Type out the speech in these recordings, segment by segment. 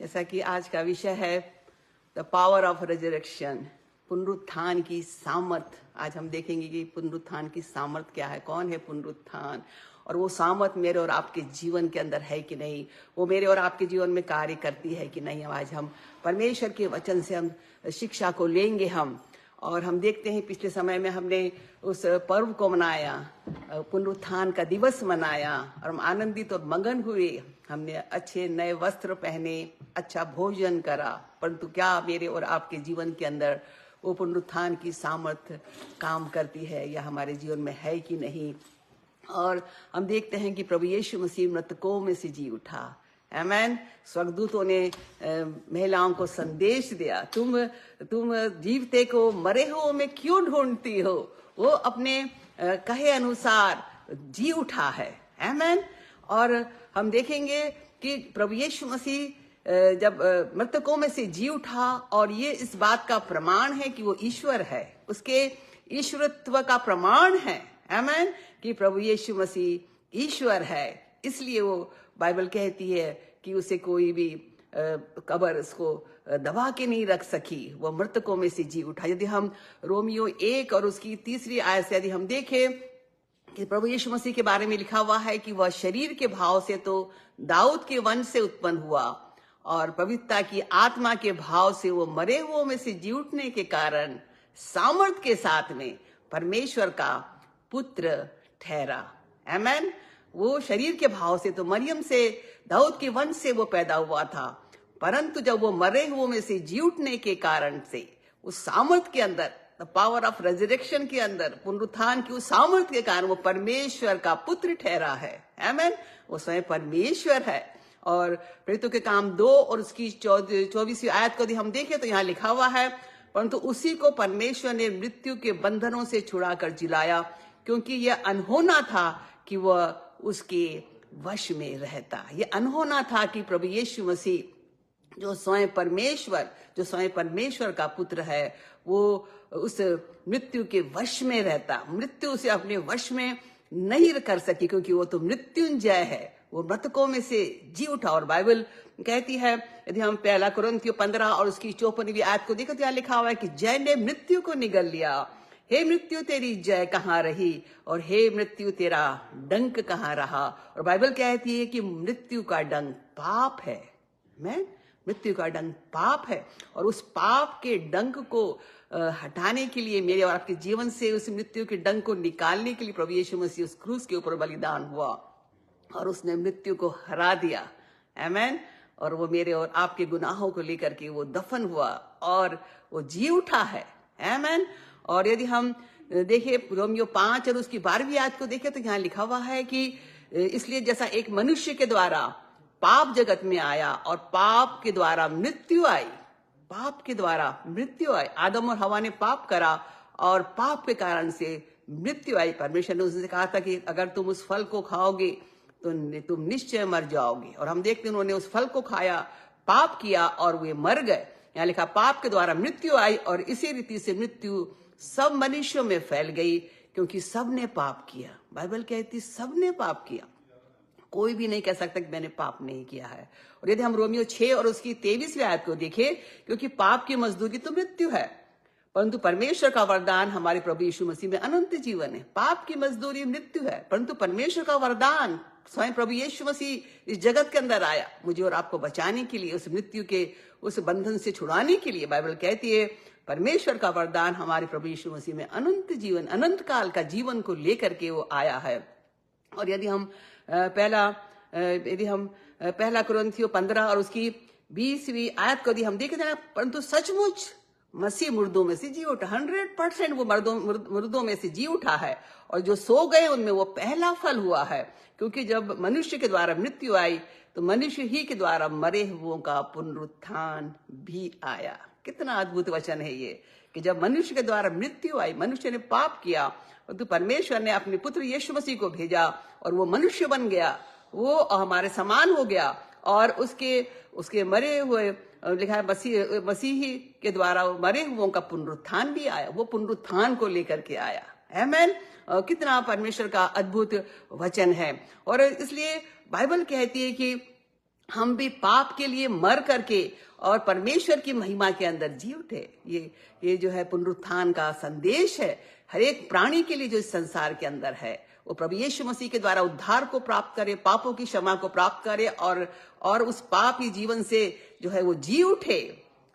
जैसा कि आज का विषय है द पावर ऑफ रेजरेक्शन, पुनरुत्थान की सामर्थ। आज हम देखेंगे कि पुनरुत्थान की सामर्थ क्या है, कौन है पुनरुत्थान, और वो सामर्थ मेरे और आपके जीवन के अंदर है कि नहीं, वो मेरे और आपके जीवन में कार्य करती है कि नहीं। आज हम परमेश्वर के वचन से हम शिक्षा को लेंगे और हम देखते हैं पिछले समय में हमने उस पर्व को मनाया, पुनरुत्थान का दिवस मनाया और हम आनंदित और मगन हुए। हमने अच्छे नए वस्त्र पहने, अच्छा भोजन करा, परंतु क्या मेरे और आपके जीवन के अंदर वो पुनरुत्थान की सामर्थ काम करती है या हमारे जीवन में है कि नहीं। और हम देखते हैं कि प्रभु यीशु मसीह मृतकों में से जी उठा। आमेन। स्वर्गदूतों ने महिलाओं को संदेश दिया, तुम जीवते को मरे हुओं में क्यों ढूंढती हो, वो अपने कहे अनुसार जी उठा है। आमेन। और हम देखेंगे कि प्रभु यीशु मसीह जब मृतकों में से जी उठा, और ये इस बात का प्रमाण है कि वो ईश्वर है, उसके ईश्वरत्व का प्रमाण है। आमेन। कि प्रभु यीशु मसीह ईश्वर है, इसलिए वो बाइबल कहती है कि उसे कोई भी कब्र उसको दबा के नहीं रख सकी, वो मृतकों में से जी उठा। यदि हम रोमियो 1 और उसकी 3री आयत से यदि हम देखें कि प्रभु यीशु मसीह के बारे में लिखा हुआ है कि वह शरीर के भाव से तो दाऊद के वंश से उत्पन्न हुआ, और पवित्रता की आत्मा के भाव से वो मरे हुओं में से जी उठने के कारण सामर्थ के साथ में परमेश्वर का पुत्र ठहरा। आमेन। वो शरीर के भाव से तो मरियम से, दाऊद के वंश से वो पैदा हुआ था, परंतु जब वो मरे हुओं में से जी उठने के कारण से उस सामर्थ के अंदर, द पावर ऑफ रेजरेक्शन के अंदर, पुनरुत्थान की उस सामर्थ के कारण वो परमेश्वर का पुत्र ठहरा है। आमेन। वो स्वयं परमेश्वर है। और प्रेरितों के काम 2 और उसकी 24वीं आयत को यदि हम देखें तो यहाँ लिखा हुआ है, परंतु उसी को परमेश्वर ने मृत्यु के बंधनों से छुड़ाकर जिलाया, क्योंकि यह अनहोना था कि वह उसके वश में रहता। यह अनहोना था कि प्रभु यीशु मसीह जो स्वयं परमेश्वर का पुत्र है, वो उस मृत्यु के वश में रहता। मृत्यु उसे अपने वश में नहीं कर सकी, क्योंकि वो तो मृत्युंजय है, वो मृतकों में से जी उठा। और बाइबल कहती है, यदि हम 1 कुरिन्थियों 15 और उसकी 54वीं आयत को देखो तो यहाँ लिखा हुआ है कि जय ने मृत्यु को निगल लिया, हे मृत्यु तेरी जय कहाँ रही, और हे मृत्यु तेरा डंक कहाँ रहा। और बाइबल कहती है कि मृत्यु का डंक पाप है। मृत्यु का डंक पाप है, और उस पाप के डंक को हटाने के लिए, मेरे और आपके जीवन से उस मृत्यु के डंक को निकालने के लिए प्रभु यीशु मसीह उस क्रूस के ऊपर बलिदान हुआ और उसने मृत्यु को हरा दिया। आमेन। और वो मेरे और आपके गुनाहों को लेकर के वो दफन हुआ और वो जी उठा है। आमेन। और यदि हम देखें रोमियो 5 और उसकी 12वीं आयत को देखें तो यहाँ लिखा हुआ है कि इसलिए जैसा एक मनुष्य के द्वारा पाप जगत में आया और पाप के द्वारा मृत्यु आई, आदम और हवा ने पाप करा और पाप के कारण से मृत्यु आई। परमेश्वर ने उससे कहा था कि अगर तुम उस फल को खाओगे तो तुम निश्चय मर जाओगे, और हम देखते हैं उन्होंने उस फल को खाया, पाप किया और वे मर गए। यहाँ लिखा पाप के द्वारा मृत्यु आई, और इसी रीति से मृत्यु सब मनुष्यों में फैल गई, क्योंकि सब ने पाप किया। बाइबल कहती सब ने पाप किया, कोई भी नहीं कह सकता कि मैंने पाप नहीं किया है। और यदि हम रोमियो 6 और उसकी 23वीं आयत को देखें, क्योंकि पाप की मजदूरी तो मृत्यु है, परंतु परमेश्वर का वरदान हमारे प्रभु यीशु मसीह में अनंत जीवन है। पाप की मजदूरी मृत्यु है, परंतु परमेश्वर का वरदान स्वयं प्रभु यीशु मसीह इस जगत के अंदर आया मुझे और आपको बचाने के लिए, उस मृत्यु के उस बंधन से छुड़ाने के लिए। बाइबल कहती है परमेश्वर का वरदान हमारे प्रभु यीशु मसीह में अनंत जीवन, अनंत काल का जीवन को लेकर के वो आया है। और यदि हम पहला कुरिन्थियों 15 और उसकी 20वीं आयत को यदि हम देखें, परंतु सचमुच मसीह मुर्दों में से जी उठा। 100% वो मुर्दों में से जी उठा है, और जो सो गए उनमें वो पहला फल हुआ है, क्योंकि जब मनुष्य के द्वारा मृत्यु आई तो मनुष्य ही के द्वारा मरे हुओं का पुनरुत्थान भी आया। कितना अद्भुत वचन है ये, कि जब मनुष्य के द्वारा मृत्यु आई, मनुष्य ने पाप किया, तो परमेश्वर ने अपने पुत्र यीशु मसीह को भेजा और वो मनुष्य बन गया, वो हमारे समान हो गया, और उसके मरे हुए लिखा है मसीही के द्वारा मरे हुओं का पुनरुत्थान भी आया, वो पुनरुत्थान को लेकर के आया। आमेन। कितना परमेश्वर का अद्भुत वचन है। और इसलिए बाइबल कहती है कि हम भी पाप के लिए मर करके और परमेश्वर की महिमा के अंदर जी उठे। ये जो है पुनरुत्थान का संदेश है हर एक प्राणी के लिए जो इस संसार के अंदर है, वो प्रभु यीशु मसीह के द्वारा उद्धार को प्राप्त करे, पापों की क्षमा को प्राप्त करे और उस पापी जीवन से जो है वो जी उठे।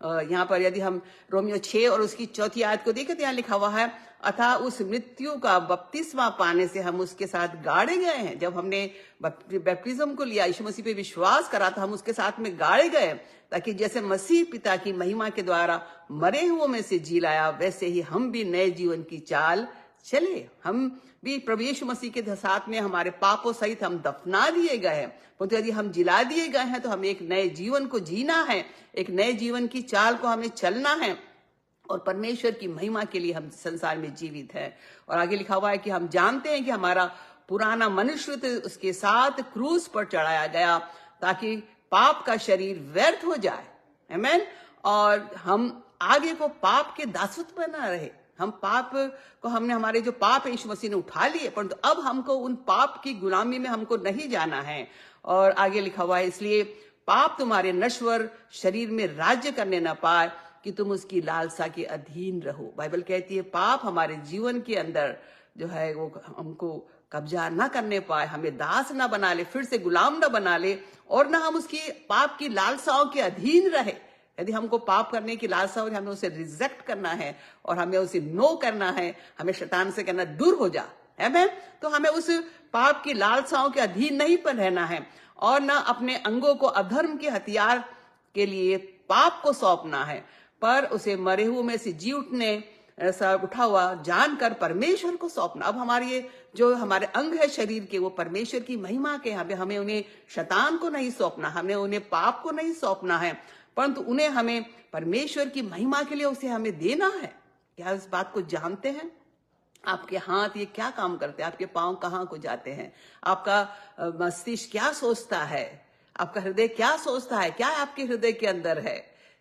यहाँ पर यदि हम रोमियो 6 और उसकी 4 आयत को देखें तो यहाँ लिखा हुआ है, अतः उस मृत्यु का बपतिस्मा पाने से हम उसके साथ गाड़े गए हैं। जब हमने बैप्टिज्म को लिया, यीशु मसीह पे विश्वास करा, तो हम उसके साथ में गाड़े गए, ताकि जैसे मसीह पिता की महिमा के द्वारा मरे हुओं में से जी लाया, वैसे ही हम भी नए जीवन की चाल चले। हम भी प्रभु यीशु मसीह के साथ में हमारे पापों सहित हम दफना दिए गए हैं, परंतु यदि हम जिला दिए गए हैं तो हमें एक नए जीवन को जीना है, एक नए जीवन की चाल को हमें चलना है और परमेश्वर की महिमा के लिए हम संसार में जीवित हैं। और आगे लिखा हुआ है कि हम जानते हैं कि हमारा पुराना मनुष्य तो उसके साथ क्रूस पर चढ़ाया गया, ताकि पाप का शरीर व्यर्थ हो जाए, आमीन, और हम आगे को पाप के दासत्व में न रहे। हम पाप को, हमने हमारे जो पाप है यीशु मसीह ने उठा लिए, परंतु अब हमको उन पाप की गुलामी में हमको नहीं जाना है। और आगे लिखा हुआ है, इसलिए पाप तुम्हारे नश्वर शरीर में राज्य करने न पाए कि तुम उसकी लालसा के अधीन रहो। बाइबल कहती है पाप हमारे जीवन के अंदर जो है वो हमको कब्जा ना करने पाए, हमें दास ना बना ले, फिर से गुलाम ना बना ले, और ना हम उसकी पाप की लालसाओं के अधीन रहे। यदि हमको पाप करने की लालसा हो, हमें उसे रिजेक्ट करना है और हमें उसे नो करना है, हमें शैतान से कहना दूर हो जा, है, तो हमें उस पाप की लालसाओं के अधीन नहीं पर रहना है, और ना अपने अंगों को अधर्म के हथियार के लिए पाप को सौंपना है, पर उसे मरे हुए में से जी उठने ऐसा उठा हुआ जानकर परमेश्वर को सौंपना। अब हमारे ये जो हमारे अंग है शरीर के, वो परमेश्वर की महिमा के, हमें उन्हें शैतान को नहीं सौंपना, हमें उन्हें पाप को नहीं सौंपना है, परंतु उन्हें हमें परमेश्वर की महिमा के लिए उसे हमें देना है। क्या इस बात को जानते हैं? आपके हाथ ये क्या काम करते हैं, आपके पांव कहाँ को जाते हैं, आपका मस्तिष्क क्या सोचता है, आपका हृदय क्या सोचता है, क्या आपके हृदय के अंदर है,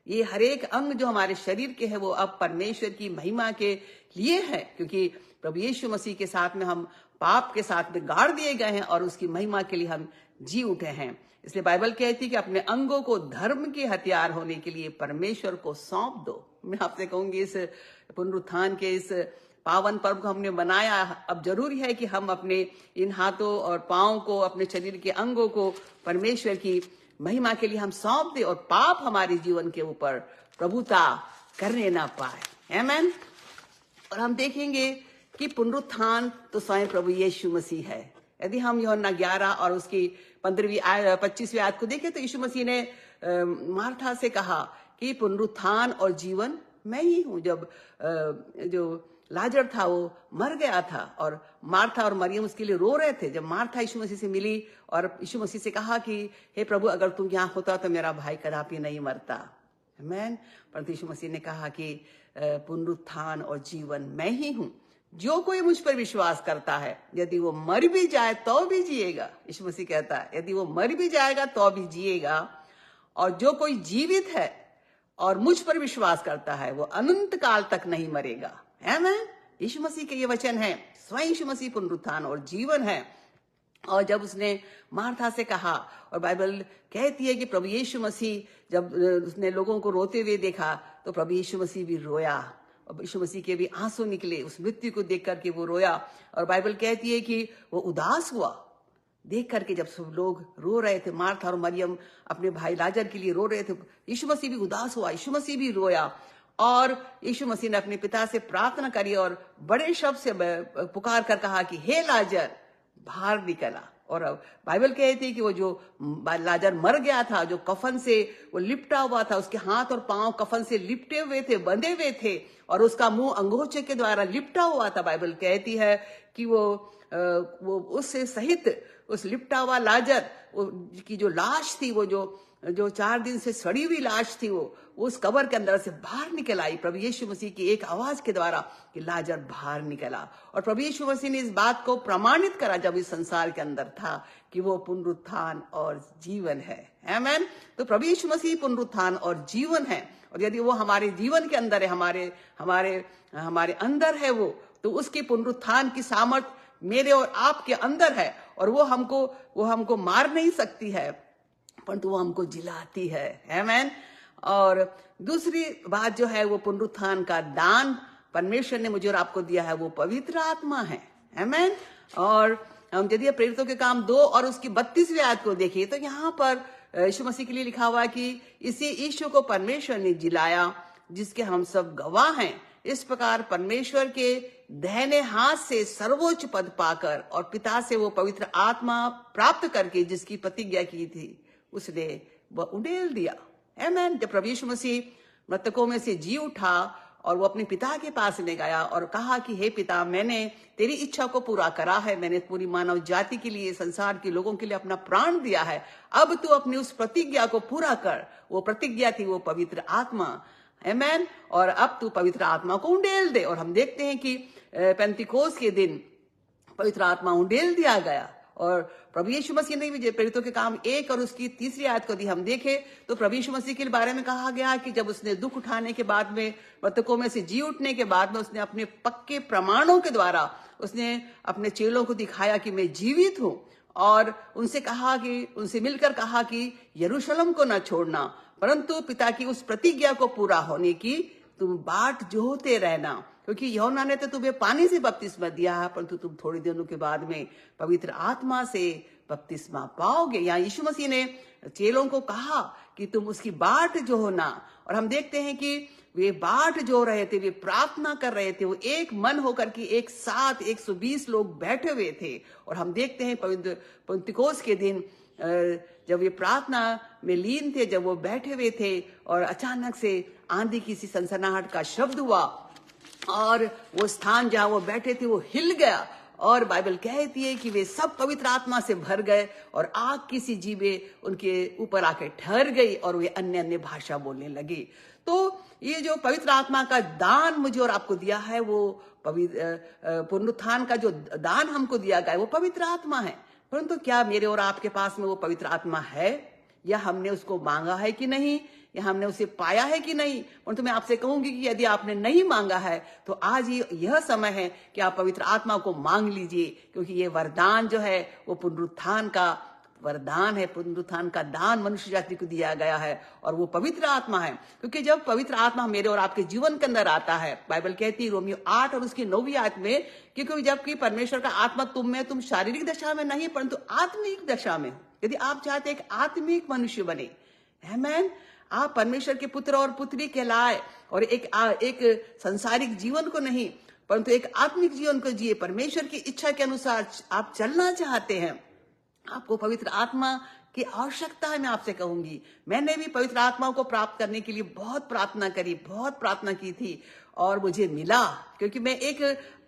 ये हर एक अंग जो हमारे शरीर के है वो अब परमेश्वर की महिमा के लिए है, क्योंकि प्रभु यीशु मसीह के साथ में हम पाप के साथ में गाड़ दिए गए हैं और उसकी महिमा के लिए हम जी उठे हैं। इसलिए बाइबल कहती है कि अपने अंगों को धर्म के हथियार होने के लिए परमेश्वर को सौंप दो। मैं आपसे कहूंगी इस पुनरुत्थान के इस पावन पर्व को हमने मनाया, अब जरूरी है कि हम अपने इन हाथों और पांव को, अपने शरीर के अंगों को परमेश्वर की महिमा के लिए हम सौंप दे और पाप हमारे जीवन के ऊपर प्रभुता करने ना पाए, आमीन। और हम देखेंगे कि पुनरुत्थान तो स्वयं प्रभु यीशु मसीह है। यदि हम यूहन्ना 11 और उसकी 25वीं आयत को देखें तो यीशु मसीह ने मार्था से कहा कि पुनरुत्थान और जीवन मैं ही हूं। जब जो लाजर था वो मर गया था और मार्था और मरियम उसके लिए रो रहे थे, जब मार्था यीशु मसीह से मिली और यीशु मसीह से कहा कि हे प्रभु, अगर तुम यहाँ होता तो मेरा भाई कदापि नहीं मरता, आमीन। परंतु यीशु मसीह ने कहा कि पुनरुत्थान और जीवन मैं ही हूं, जो कोई मुझ पर विश्वास करता है यदि वो मर भी जाए तो भी जिएगा। यीशु मसीह कहता है यदि वो मर भी जाएगा तो भी जिएगा, और जो कोई जीवित है और मुझ पर विश्वास करता है वो अनंत काल तक नहीं मरेगा, आमीन। यीशु मसीह के ये वचन है, स्वयं यीशु मसीह पुनरुत्थान और जीवन है। और जब उसने मार्था से कहा, और बाइबल कहती है कि प्रभु यीशु मसीह जब उसने लोगों को रोते हुए देखा तो प्रभु यीशु मसीह भी रोया, और यीशु मसीह के भी आंसू निकले उस मृत्यु को देख करके वो रोया। और बाइबल कहती है कि वो उदास हुआ देख करके, जब सब लोग रो रहे थे, मार्था और मरियम अपने भाई लाजर के लिए रो रहे थे, यीशु मसीह भी उदास हुआ, यीशु मसीह भी रोया। और यीशु मसीह ने अपने पिता से प्रार्थना करी और बड़े शब्द से पुकार कर कहा कि हे लाजर बाहर निकला। और बाइबल कहती है कि वो जो लाजर मर गया था, जो कफन से वो लिपटा हुआ था, उसके हाथ और पांव कफन से लिपटे हुए थे, बंधे हुए थे, और उसका मुंह अंगोछे के द्वारा लिपटा हुआ था। बाइबल कहती है कि वो उससे सहित उस लिपटा हुआ लाजर की जो लाश थी, वो जो 4 दिन से सड़ी हुई लाश थी, वो उस कब्र के अंदर से बाहर निकल आई प्रभु यीशु मसीह की एक आवाज के द्वारा कि लाजर बाहर निकला। और प्रभु यीशु मसीह ने इस बात को प्रमाणित करा जब इस संसार के अंदर था कि वो पुनरुत्थान और जीवन है, आमीन। तो प्रभु यीशु मसीह पुनरुत्थान और जीवन है, और यदि वो हमारे जीवन के अंदर है, हमारे अंदर है वो, तो उसके पुनरुत्थान की सामर्थ मेरे और आपके अंदर है, और वो हमको मार नहीं सकती है, परंतु वो हमको जिलाती है। आमेन। और दूसरी बात जो है वो पुनरुत्थान का दान परमेश्वर ने मुझे और आपको दिया है, वो पवित्र आत्मा है। आमेन। और हम यदि प्रेरितों के काम 2 और उसकी 32वीं आयत को देखिए तो यहाँ पर यीशु मसीह के लिए लिखा हुआ है कि इसी यीशु को परमेश्वर ने जिलाया जिसके हम सब गवाह हैं। इस प्रकार परमेश्वर के दाहिने हाथ से सर्वोच्च पद पाकर और पिता से वो पवित्र आत्मा प्राप्त करके जिसकी प्रतिज्ञा की थी उसने वह उंडेल दिया। आमेन। जब प्रभु यीशु मसीह मृतकों में से जी उठा और वो अपने पिता के पास ले गया और कहा कि हे पिता, मैंने तेरी इच्छा को पूरा करा है, मैंने पूरी मानव जाति के लिए, संसार के लोगों के लिए अपना प्राण दिया है, अब तू अपनी उस प्रतिज्ञा को पूरा कर। वो प्रतिज्ञा थी वो पवित्र आत्मा। आमेन। और अब तू पवित्र आत्मा को उंडेल दे। और हम देखते हैं कि पेंतिकोस के दिन पवित्र आत्मा उंडेल दिया गया। और प्रभु यीशु मसीह ने भी प्रेरितों के काम 1 और उसकी 3री आयत को यदि हम देखें तो प्रभु यीशु मसीह के बारे में कहा गया कि जब उसने दुख उठाने के बाद में, मृतकों में से जी उठने के बाद में, उसने अपने पक्के प्रमाणों के द्वारा उसने अपने चेलों को दिखाया कि मैं जीवित हूं, और उनसे कहा कि, उनसे मिलकर कहा कि यरूशलेम को न छोड़ना, परंतु पिता की उस प्रतिज्ञा को पूरा होने की तुम बाट जोहते रहना, क्योंकि यूहन्ना ने तो तुम्हें पानी से बपतिस्मा दिया है, परंतु तुम थोड़ी दिनों के बाद में पवित्र आत्मा से बपतिस्मा पाओगे। यहाँ यीशु मसीह ने चेलों को कहा कि तुम उसकी बाट जो होना। और हम देखते हैं कि वे बाट जो रहे थे, वे प्रार्थना कर रहे थे, वो एक मन होकर के एक साथ 120 लोग बैठे हुए थे। और हम देखते हैं पेंतिकोस के दिन जब वे प्रार्थना में लीन थे, जब वो बैठे हुए थे और अचानक से आंधी की सी सनसनाहट का शब्द हुआ और वो स्थान जहां वो बैठे थे वो हिल गया, और बाइबल कहती है कि वे सब पवित्र आत्मा से भर गए और आग की सी जीभें उनके ऊपर आके ठहर गई और वे अन्य अन्य भाषा बोलने लगे। तो ये जो पवित्र आत्मा का दान मुझे और आपको दिया है, वो पुनरुत्थान का जो दान हमको दिया गया है वो पवित्र आत्मा है। परंतु क्या मेरे और आपके पास में वो पवित्र आत्मा है, या हमने उसको मांगा है कि नहीं, या हमने उसे पाया है कि नहीं? परंतु मैं आपसे कहूंगी कि यदि आपने नहीं मांगा है तो आज यह समय है कि आप पवित्र आत्मा को मांग लीजिए, क्योंकि ये वरदान जो है वो पुनरुत्थान का वरदान है। पुनरुत्थान का दान मनुष्य जाति को दिया गया है और वो पवित्र आत्मा है। क्योंकि जब पवित्र आत्मा मेरे और आपके जीवन के अंदर आता है, बाइबल कहती है रोमियो 8 और उसकी 9वीं आयत में, क्योंकि जबकि परमेश्वर का आत्मा तुम में, तुम शारीरिक दशा में नहीं परंतु आत्मिक दशा में हो। यदि आप चाहते एक आत्मिक मनुष्य बने, आमेन, आप परमेश्वर के पुत्र और पुत्री कहलाए और एक सांसारिक जीवन को नहीं परंतु एक आत्मिक जीवन को जिए, परमेश्वर की इच्छा के अनुसार आप चलना चाहते हैं, आपको पवित्र आत्मा की आवश्यकता है। मैं आपसे कहूंगी, मैंने भी पवित्र आत्मा को प्राप्त करने के लिए बहुत प्रार्थना करी, बहुत प्रार्थना की थी और मुझे मिला, क्योंकि मैं एक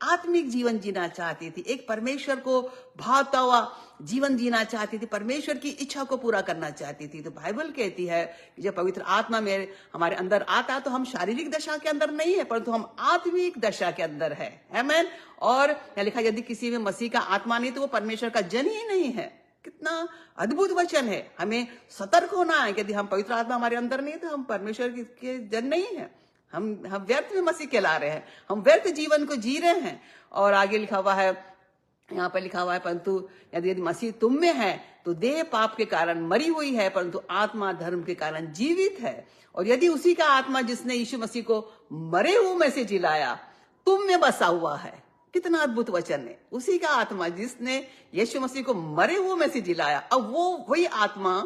आत्मिक जीवन जीना चाहती थी, एक परमेश्वर को भावता हुआ जीवन जीना चाहती थी, परमेश्वर की इच्छा को पूरा करना चाहती थी। तो बाइबल कहती है कि जब पवित्र आत्मा में हमारे अंदर आता है तो हम शारीरिक दशा के अंदर नहीं है परंतु हम आत्मिक दशा के अंदर है। आमेन। और यहाँ लिखा, यदि किसी में मसीह का आत्मा नहीं तो वो परमेश्वर का जन ही नहीं है। कितना अद्भुत वचन है। हमें सतर्क होना है, यदि हम पवित्र आत्मा हमारे अंदर नहीं तो हम परमेश्वर के जन नहीं है। हम व्यर्थ में मसीह कहला रहे हैं, हम व्यर्थ जीवन को जी रहे हैं। और आगे लिखा हुआ है, यहाँ पर लिखा हुआ है, परंतु यदि मसीह तुम में है तो देह पाप के कारण मरी हुई है परंतु आत्मा धर्म के कारण जीवित है। और यदि उसी का आत्मा जिसने यीशु मसीह को मरे हुए में से जिलाया तुम में बसा हुआ है, कितना अद्भुत वचन है। उसी का आत्मा जिसने यीशु मसीह को मरे हुए में से जिलाया, अब वो वही आत्मा,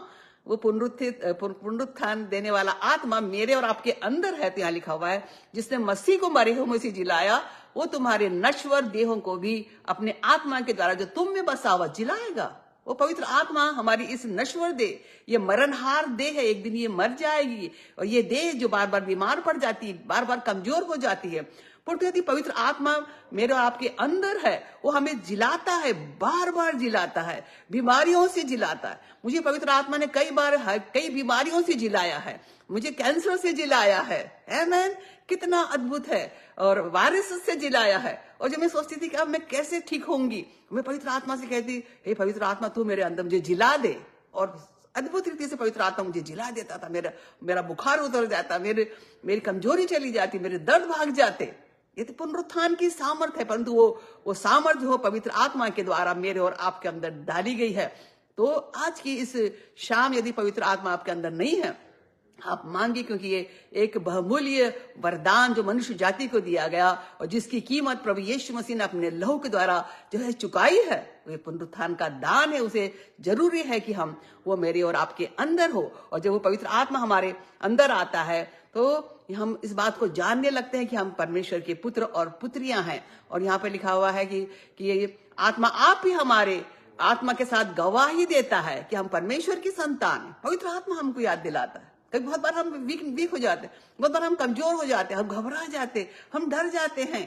वो पुनरुत्थान देने वाला आत्मा मेरे और आपके अंदर है। तो यहाँ लिखा हुआ है, जिसने मसीह को मरे हुए में से जिलाया वो तुम्हारे नश्वर देहों को भी अपने आत्मा के द्वारा जो तुम में बसा हुआ जिलाएगा। वो पवित्र आत्मा हमारी इस नश्वर देह, ये मरणहार देह है, एक दिन ये मर जाएगी। और ये देह जो बार बार बीमार पड़ जाती है, बार बार कमजोर हो जाती है, परंतु यदि पवित्र आत्मा मेरे और आपके अंदर है वो हमें जिलाता है, बार बार जिलाता है, बीमारियों से जिलाता है। मुझे पवित्र आत्मा ने कई बार कई बीमारियों से जिलाया है, मुझे कैंसर से जिलाया है। आमेन। कितना अद्भुत है। और वायरस से जिलाया है। और जब मैं सोचती थी कि अब मैं कैसे ठीक होंगी, मैं पवित्र आत्मा से कहती, हे पवित्र आत्मा तू मेरे अंदर मुझे जिला दे। और अद्भुत रीति से पवित्र आत्मा मुझे जिला देता था। मेरा बुखार उतर जाता, मेरी कमजोरी चली जाती, मेरे दर्द भाग जाते। ये तो पुनरुत्थान की सामर्थ है, परंतु वो सामर्थ हो पवित्र आत्मा के द्वारा मेरे और आपके अंदर डाली गई है। तो आज की इस शाम यदि पवित्र आत्मा आपके अंदर नहीं है, आप मांगे, क्योंकि ये एक बहुमूल्य वरदान जो मनुष्य जाति को दिया गया और जिसकी कीमत प्रभु यीशु मसीह ने अपने लहू के द्वारा जो है चुकाई है, वो पुनरुत्थान का दान है। उसे जरूरी है कि हम वो मेरे और आपके अंदर हो, और जब वो पवित्र आत्मा हमारे अंदर आता है तो हम इस बात को जानने लगते हैं कि हम परमेश्वर के पुत्र और पुत्रियां हैं। और यहाँ पे लिखा हुआ है कि ये आत्मा आप ही हमारे आत्मा के साथ गवाही देता है कि हम परमेश्वर की संतान हैं। पवित्र आत्मा हमको याद दिलाता है। कई बहुत बार हम वीक हो जाते हैं, बहुत बार हम कमजोर हो जाते हैं, हम घबरा जाते, हम डर जाते हैं,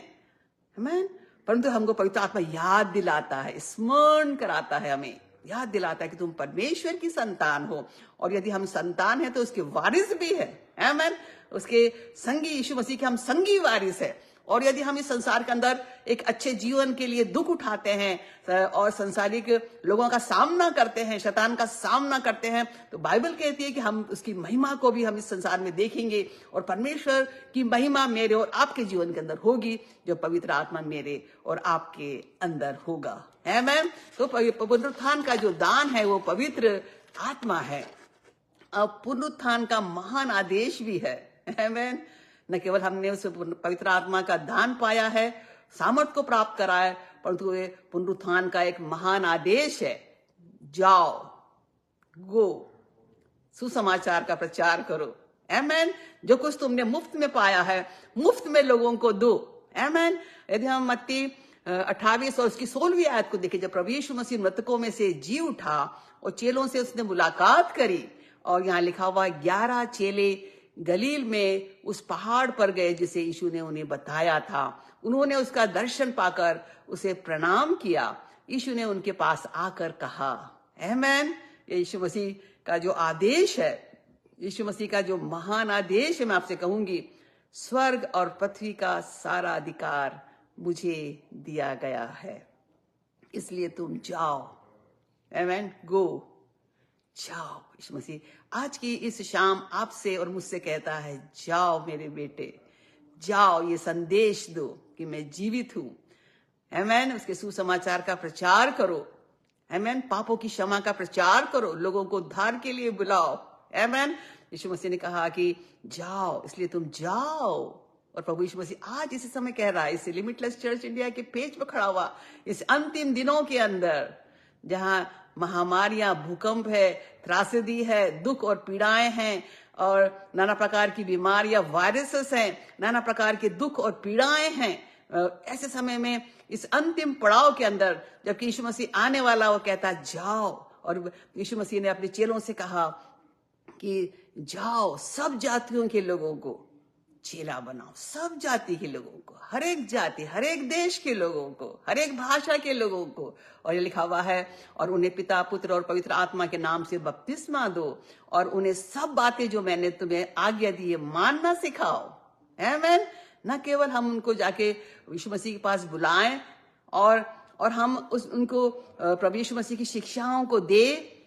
आमीन। परंतु हमको पवित्र आत्मा याद दिलाता है, स्मरण कराता है, हमें याद दिलाता है कि तुम परमेश्वर की संतान हो, और यदि हम संतान है तो उसके वारिस भी है, आमीन। उसके संगी यीशु मसीह के हम संगी वारिस है। और यदि हम इस संसार के अंदर एक अच्छे जीवन के लिए दुख उठाते हैं और संसारिक लोगों का सामना करते हैं, शैतान का सामना करते हैं, तो बाइबल कहती है कि हम उसकी महिमा को भी हम इस संसार में देखेंगे, और परमेश्वर की महिमा मेरे और आपके जीवन के अंदर होगी जो पवित्र आत्मा मेरे और आपके अंदर होगा, आमीन। तो पुनरुत्थान का जो दान है वो पवित्र आत्मा है। अब पुनरुत्थान का महान आदेश भी है, आमीन। न केवल हमने उस पवित्र आत्मा का दान पाया है, सामर्थ को प्राप्त करा है, परंतु ये पुनरुत्थान का एक महान आदेश है। जाओ, गो, सुसमाचार का प्रचार करो, आमीन। जो कुछ तुमने मुफ्त में पाया है, मुफ्त में लोगों को दो, आमीन। यदि हम मत्ती 28 और उसकी 16वीं आयत को देखें, जब प्रभु यीशु मसीह मृतकों में से जी उठा और चेलों से उसने मुलाकात करी, और यहाँ लिखा हुआ 11 चेले गलील में उस पहाड़ पर गए जिसे यीशु ने उन्हें बताया था। उन्होंने उसका दर्शन पाकर उसे प्रणाम किया। यीशु ने उनके पास आकर कहा, आमीन। यीशु मसीह का जो आदेश है, यीशु मसीह का जो महान आदेश है, मैं आपसे कहूंगी, स्वर्ग और पृथ्वी का सारा अधिकार मुझे दिया गया है, इसलिए तुम जाओ, आमीन। गो, जाओ। यीशु मसीह आज की इस शाम आपसे और मुझसे कहता है, जाओ मेरे बेटे, जाओ, ये संदेश दो कि मैं जीवित हूं, आमीन। उसके सुसमाचार का प्रचार करो, आमीन। पापों की क्षमा का प्रचार करो, लोगों को उद्धार के लिए बुलाओ, आमीन। यीशु मसीह ने कहा कि जाओ, इसलिए तुम जाओ। और प्रभु यीशु मसीह आज इसी समय कह रहा है, इस लिमिटलेस चर्च इंडिया के पेज पर खड़ा हुआ, इस अंतिम दिनों के अंदर, जहां महामारियां, भूकंप है, त्रासदी है, दुख और पीड़ाएं हैं, और नाना प्रकार की बीमारियां, वायरसेस हैं, नाना प्रकार के दुख और पीड़ाएं हैं। ऐसे समय में, इस अंतिम पड़ाव के अंदर, जबकि यीशु मसीह आने वाला, वो कहता जाओ। और यीशु मसीह ने अपने चेलों से कहा कि जाओ, सब जातियों के लोगों को चेला बनाओ, सब जाति के लोगों को, हर एक जाति, हर एक देश के लोगों को, हर एक भाषा के लोगों को। और ये लिखा हुआ है, और उन्हें पिता, पुत्र और पवित्र आत्मा के नाम से बपतिस्मा दो, और उन्हें सब बातें जो मैंने तुम्हें आज्ञा दी है मानना सिखाओ, आमीन। न केवल हम उनको जाके यीशु मसीह के पास बुलाएं और हम उनको प्रभु यीशु मसीह की शिक्षाओं को दे,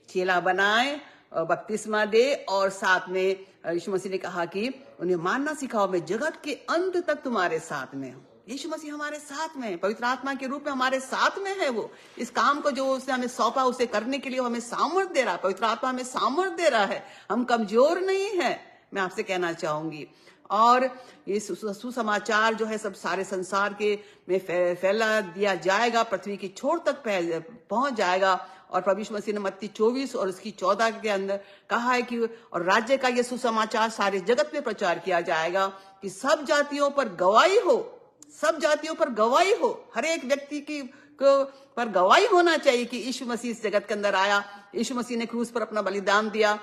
चेला बनाएं, बपतिस्मा दे, और साथ में यीशु मसीह ने कहा कि उन्हें मानना सिखाओ, मैं जगत के अंत तक तुम्हारे साथ में हूं। यीशु मसीह हमारे साथ में है, पवित्र आत्मा के रूप में हमारे साथ में है। वो इस काम को जो उसने हमें सौंपा, उसे करने के लिए हमें सामर्थ दे रहा है। पवित्र आत्मा हमें सामर्थ दे रहा है, हम कमजोर नहीं है, मैं आपसे कहना चाहूंगी। और ये सुसमाचार जो है सब सारे संसार के में फैला दिया जाएगा, पृथ्वी की छोर तक पहुंच जाएगा। और प्रभु यीशु मसीह ने मत्ती 24 और उसकी 14 के अंदर कहा है कि और राज्य का ये सुसमाचार सारे जगत में प्रचार किया जाएगा कि सब जातियों पर गवाही हो, सब जातियों पर गवाही हो, हर एक व्यक्ति की पर गवाही होना चाहिए कि यीशु मसीह इस जगत के अंदर आया, यीशु मसीह ने क्रूस पर अपना बलिदान दिया,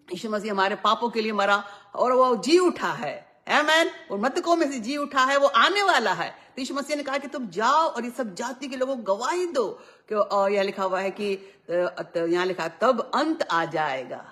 यीशु मसीह हमारे पापों के लिए मरा और वो जी उठा है, आमीन। और मृतकों में से जी उठा है, वो आने वाला है। तो यीशु मसीह ने कहा कि तुम जाओ और ये सब जाति के लोगों को गवाही दो। और यह लिखा हुआ है कि यहाँ लिखा तब अंत आ जाएगा,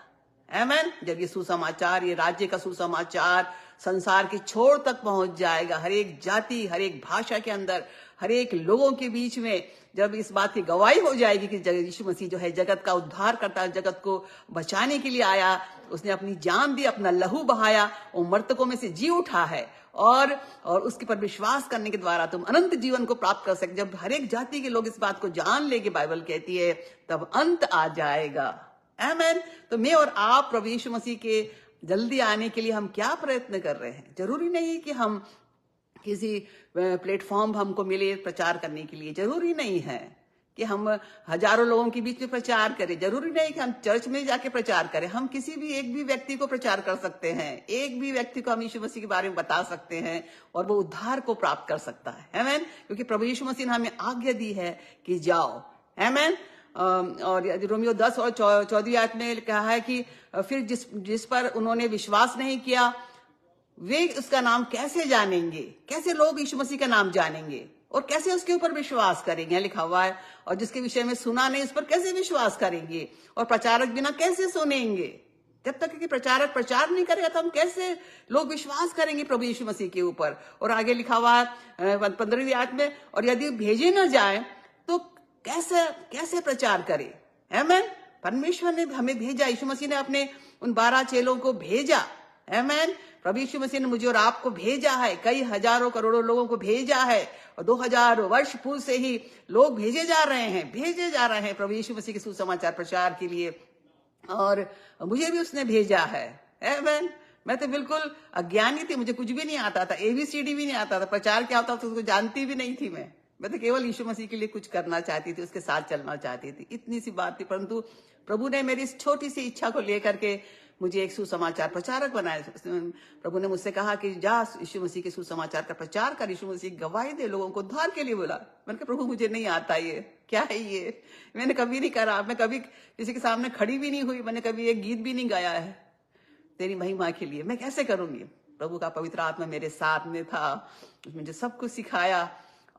आमीन। जब ये सुसमाचार, ये राज्य का सुसमाचार संसार के छोर तक पहुंच जाएगा, हर एक जाति, हर एक भाषा के अंदर, हर एक लोगों के बीच में जब इस बात की गवाही हो जाएगी कि यीशु मसीह जो है जगत का उद्धार करता है, जगत को बचाने के लिए आया, उसने अपनी जान दी, अपना लहू बहाया, वो मृतकों में से जी उठा है और उसके पर विश्वास करने के द्वारा तुम अनंत जीवन को प्राप्त कर सकते। जब हर एक जाति के लोग इस बात को जान लेंगे, बाइबल कहती है, तब अंत आ जाएगा। आमीन। तो मैं और आप प्रभु यीशु मसीह के जल्दी आने के लिए हम क्या प्रयत्न कर रहे हैं? जरूरी नहीं कि हम किसी प्लेटफॉर्म हमको मिले प्रचार करने के लिए, जरूरी नहीं है कि हम हजारों लोगों के बीच में प्रचार करें, जरूरी नहीं कि हम चर्च में जाके प्रचार करें। हम किसी भी एक भी व्यक्ति को प्रचार कर सकते हैं, एक भी व्यक्ति को हम यीशु मसीह के बारे में बता सकते हैं और वो उद्धार को प्राप्त कर सकता है। आमीन। क्योंकि प्रभु यीशु मसीह ने हमें आज्ञा दी है कि जाओ। आमीन। और रोमियो 10 और 14 आयत में कहा है कि फिर जिस पर उन्होंने विश्वास नहीं किया वे उसका नाम कैसे जानेंगे? कैसे लोग यीशु मसीह का नाम जानेंगे और कैसे उसके ऊपर विश्वास करेंगे? लिखा हुआ है, और जिसके विषय में सुना नहीं उस पर कैसे विश्वास करेंगे? और प्रचारक बिना कैसे सुनेंगे? जब तक कि प्रचारक प्रचार नहीं करेगा तो हम कैसे लोग विश्वास करेंगे प्रभु यीशु मसीह के ऊपर? और आगे लिखा हुआ है 15वीं आयत में, और यदि भेजे न जाए तो कैसे प्रचार करे? आमीन। परमेश्वर ने हमें भेजा, यीशु मसीह ने अपने उन 12 चेलों को भेजा। आमीन। प्रभु यीशु मसीह ने मुझे और आपको भेजा है, कई हजारों करोड़ों लोगों को भेजा है, और 2000 वर्ष पूर्व से ही लोग भेजे जा रहे हैं प्रभु यीशु मसीह के सुसमाचार प्रचार के लिए, और मुझे भी उसने भेजा है। आमीन। मैं तो बिल्कुल अज्ञानी थी, मुझे कुछ भी नहीं आता था, ABCD भी नहीं आता था, प्रचार क्या होता था उसको जानती भी नहीं थी। मैं तो केवल यीशु मसीह के लिए कुछ करना चाहती थी, उसके साथ चलना चाहती थी, इतनी सी बात थी। परंतु प्रभु ने मेरी इस छोटी सी इच्छा को लेकर के मुझे एक सुसमाचार प्रचारक बनाया। प्रभु ने मुझसे कहा कि जा यीशु मसीह के सुसमाचार का प्रचार कर, यीशु मसीह गवाही दे, लोगों को उद्धार के लिए बोला। मैंने कहा प्रभु मुझे नहीं आता, ये क्या है? ये मैंने कभी नहीं करा, मैं कभी किसी के सामने खड़ी भी नहीं हुई, मैंने कभी एक गीत भी नहीं गाया है तेरी महिमा के लिए, मैं कैसे करूंगी? प्रभु का पवित्र आत्मा मेरे साथ में था, उसने मुझे सब कुछ सिखाया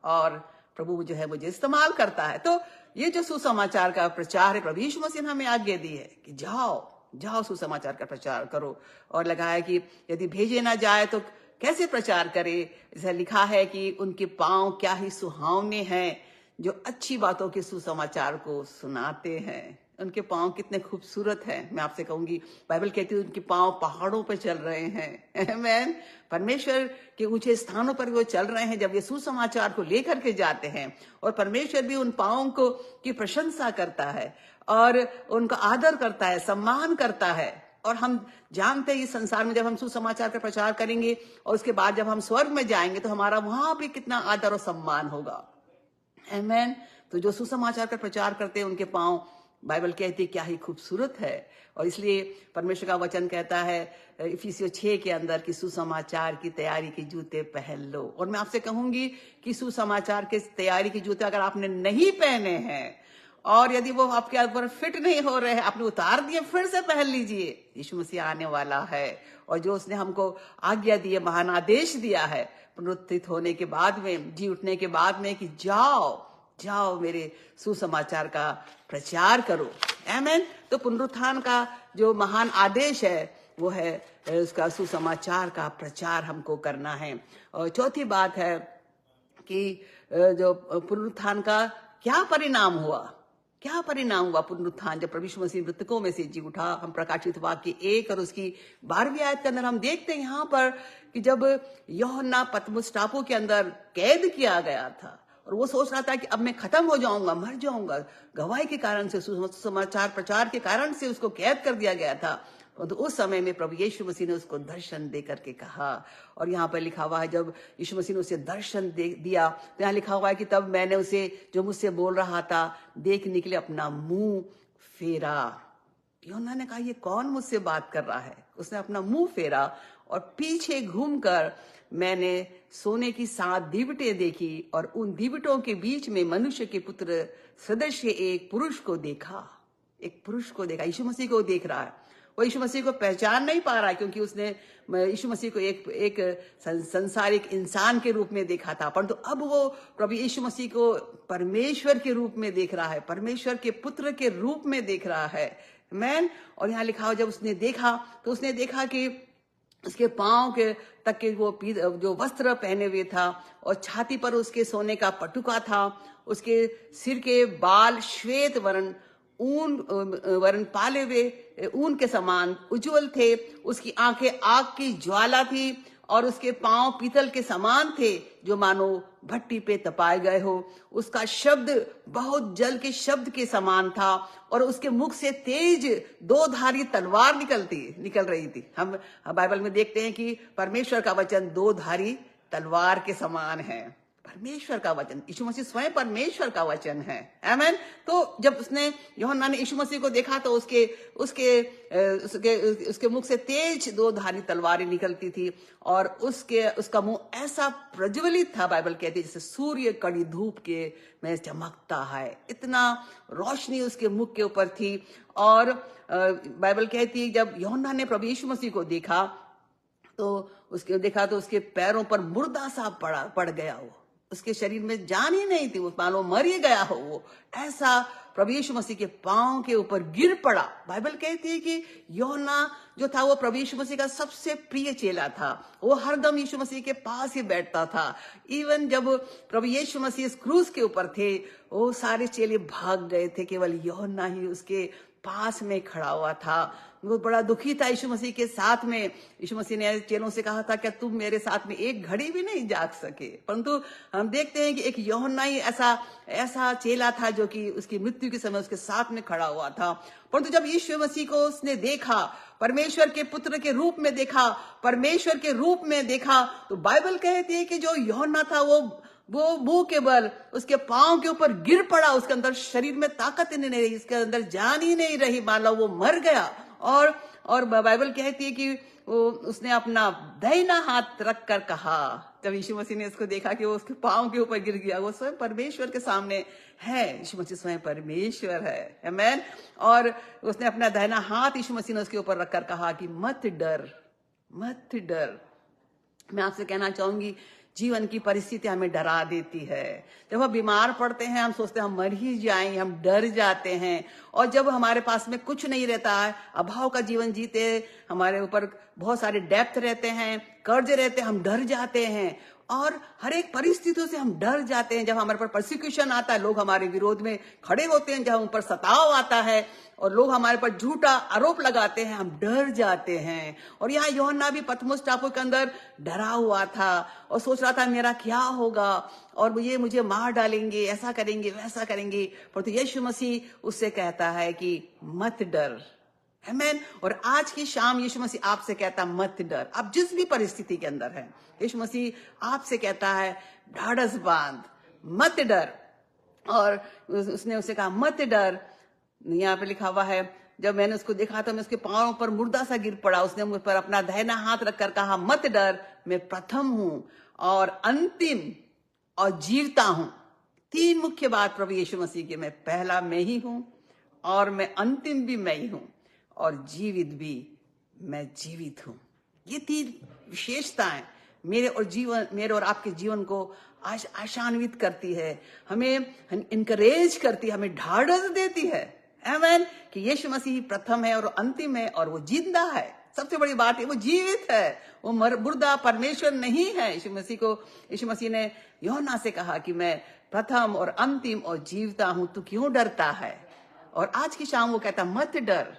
और प्रभु जो है मुझे इस्तेमाल करता है। तो ये जो सुसमाचार का प्रचार है, प्रभु यीशु मसीह ने हमें आज्ञा दी है कि जाओ सुसमाचार का प्रचार करो। और लगा है कि यदि भेजे ना जाए तो कैसे प्रचार करे? जैसा लिखा है कि उनके पांव क्या ही सुहावने हैं जो अच्छी बातों के सुसमाचार को सुनाते हैं। उनके पांव कितने खूबसूरत हैं। मैं आपसे कहूंगी, बाइबल कहती है उनके पांव पहाड़ों पर चल रहे हैं। आमीन। परमेश्वर के ऊंचे स्थानों पर वो चल रहे हैं जब ये सुसमाचार को लेकर के जाते हैं, और परमेश्वर भी उन पांवों को की प्रशंसा करता है और उनका आदर करता है, सम्मान करता है। और हम जानते हैं इस संसार में जब हम सुसमाचार का प्रचार करेंगे और उसके बाद जब हम स्वर्ग में जाएंगे तो हमारा वहां भी कितना आदर और सम्मान होगा। आमीन। तो जो सुसमाचार का प्रचार करते हैं उनके पांव, बाइबल कहती है, क्या ही खूबसूरत है। और इसलिए परमेश्वर का वचन कहता है इफिसियों 6 के अंदर कि सुसमाचार की तैयारी के जूते पहन लो। और मैं आपसे कहूंगी कि सुसमाचार के तैयारी के जूते अगर आपने नहीं पहने हैं और यदि वो आपके ऊपर फिट नहीं हो रहे हैं, आपने उतार दिए, फिर से पहन लीजिए। यीशु मसीह आने वाला है और जो उसने हमको आज्ञा दी है, महान आदेश दिया है पुनरुत्थित होने के बाद में, जी उठने के बाद में, कि जाओ मेरे सुसमाचार का प्रचार करो। आमीन। तो पुनरुत्थान का जो महान आदेश है वो है उसका सुसमाचार का प्रचार हमको करना है। और चौथी बात है कि जो पुनरुत्थान का क्या परिणाम हुआ पुनरुत्थान जब प्रभु यीशु मसीह मृतकों में से जी उठा। हम प्रकाशित वाक्य 1 और उसकी 12वीं आयत के अंदर हम देखते हैं यहाँ पर कि जब यूहन्ना पतमुस टापू के अंदर कैद किया गया था और वो सोच रहा था कि अब मैं खत्म हो जाऊंगा, मर जाऊंगा, गवाही के कारण से, सुसमाचार प्रचार के कारण से उसको कैद कर दिया गया था। तो उस समय में प्रभु यीशु मसीह ने उसको दर्शन दे करके कहा, और यहाँ पर लिखा हुआ है जब यीशु मसीह ने उसे दर्शन दिया तो यहाँ लिखा हुआ है कि तब मैंने उसे जो मुझसे बोल रहा था देखने के लिए अपना मुंह फेरा। यूहन्ना ने कहा ये कौन मुझसे बात कर रहा है? उसने अपना मुंह फेरा और पीछे घूमकर मैंने सोने की 7 दीवटें देखी और उन दीवटों के बीच में मनुष्य के पुत्र सदृश एक पुरुष को देखा। यीशु मसीह को देख रहा है। वो यीशु मसीह को पहचान नहीं पा रहा है क्योंकि उसने यीशु मसीह को एक संसारिक इंसान के रूप में देखा था, परंतु अब वो प्रभु यीशु मसीह को परमेश्वर के रूप में देख रहा है, परमेश्वर के पुत्र के रूप में देख रहा है। मैन। और यहाँ लिखा हो जब उसने देखा तो उसने देखा कि उसके पांव के तक के वो जो वस्त्र पहने हुए था, और छाती पर उसके सोने का पटुका था। उसके सिर के बाल श्वेत वर्ण ऊन वर्ण पाले हुए ऊन के समान उज्जवल थे। उसकी आंखें आग की ज्वाला थी, और उसके पांव पीतल के समान थे, जो मानो भट्टी पे तपाए गए हो। उसका शब्द बहुत जल के शब्द के समान था, और उसके मुख से तेज दो धारी तलवार निकल रही थी। हम बाइबल में देखते हैं कि परमेश्वर का वचन दो धारी तलवार के समान है। परमेश्वर का वचन, यीशु मसीह स्वयं परमेश्वर का वचन है। आमेन। तो जब यूहन्ना ने यीशु मसीह को देखा, तो उसके मुख से तेज दो धारी तलवारें निकलती थी, और उसका मुंह ऐसा प्रज्वलित था, बाइबल कहती है, जैसे सूर्य कड़ी धूप के में चमकता है। इतना रोशनी उसके मुख के ऊपर थी। और बाइबल कहती है जब यूहन्ना ने प्रभु यीशु मसीह को देखा, तो उसके पैरों पर मुर्दा सा पड़ गया। वो उसके शरीर में जान ही नहीं थी, वो मानो मर ही गया हो। वो ऐसा प्रभु यीशु मसीह के पांव के ऊपर गिर पड़ा। बाइबल कहती है कि यूहन्ना जो था वो प्रभु यीशु मसीह का सबसे प्रिय चेला था। वो हरदम यीशु मसीह के पास ही बैठता था। इवन जब प्रभु यीशु मसीह इस क्रूस के ऊपर थे, वो सारे चेले भाग गए थे, केवल यूहन्ना ही उसके पास में खड़ा हुआ था। वो बड़ा दुखी था यीशु मसीह के साथ में। यीशु मसीह ने चेलों से कहा था, क्या तुम मेरे साथ में एक घड़ी भी नहीं जाग सके? परंतु हम देखते हैं कि एक यूहन्ना ही ऐसा चेला था जो कि उसकी मृत्यु के समय उसके साथ में खड़ा हुआ था। परंतु जब यीशु मसीह को उसने देखा, परमेश्वर के पुत्र के रूप में देखा, परमेश्वर के रूप में देखा, तो बाइबल कहती है कि जो यूहन्ना था वो मुंह के बल उसके पांव के ऊपर गिर पड़ा। उसके अंदर शरीर में ताकत ही नहीं रही, इसके अंदर जान ही नहीं रही, मानो वो मर गया। और बाइबल कहती है कि उसने अपना दाहिना हाथ रख कर कहा, जब यीशु मसीह ने इसको देखा कि वो उसके पांव के ऊपर गिर गया, वो स्वयं परमेश्वर के सामने है। यीशु मसीह स्वयं परमेश्वर है। आमेन। और उसने अपना दाहिना हाथ यीशु मसीह ने उसके ऊपर रखकर कहा कि मत डर, मत डर। मैं आपसे कहना चाहूंगी, जीवन की परिस्थिति हमें डरा देती है। जब हम बीमार पड़ते हैं, हम सोचते हैं हम मर ही जाएंगे, हम डर जाते हैं। और जब हमारे पास में कुछ नहीं रहता है, अभाव का जीवन जीते, हमारे ऊपर बहुत सारे डेप्थ रहते हैं, कर्ज रहते हैं, हम डर जाते हैं। और हर एक परिस्थितियों से हम डर जाते हैं। जब हमारे पर परसिक्यूशन आता है, लोग हमारे विरोध में खड़े होते हैं, जब हम पर सताव आता है और लोग हमारे पर झूठा आरोप लगाते हैं, हम डर जाते हैं। और यहाँ यूहन्ना भी पतमुस टापू के अंदर डरा हुआ था और सोच रहा था मेरा क्या होगा, और ये मुझे मार डालेंगे, ऐसा करेंगे, वैसा करेंगे। परंतु यीशु मसीह उससे कहता है कि मत डर। आमेन। और आज की शाम यीशु मसीह आपसे कहता है मत डर। आप जिस भी परिस्थिति के अंदर है, यीशु मसीह आपसे कहता है ढाढ़स बांध, मत डर। और उसने उसे कहा मत डर। यहाँ पे लिखा हुआ है, जब मैंने उसको देखा तो मैं उसके पांवों पर मुर्दा सा गिर पड़ा। उसने मुझ पर अपना दाहिना हाथ रखकर कहा मत डर, मैं प्रथम हूं और अंतिम और जीवता हूं। तीन मुख्य बात प्रभु यीशु मसीह की, मैं पहला मैं ही हूं, और मैं अंतिम भी मैं ही हूं, और जीवित भी मैं जीवित हूं। ये तीन विशेषताएं मेरे और आपके जीवन को आशान्वित करती है, हमें इनकरेज करती है, हमें ढाढ़स देती है। आमेन। कि यीशु मसीह प्रथम है और अंतिम है, और वो जिंदा है। सबसे बड़ी बात है वो जीवित है, वो मुर्दा परमेश्वर नहीं है। यीशु मसीह ने यूहन्ना से कहा कि मैं प्रथम और अंतिम और जीवता हूं, तू क्यों डरता है? और आज की शाम वो कहता मत डर।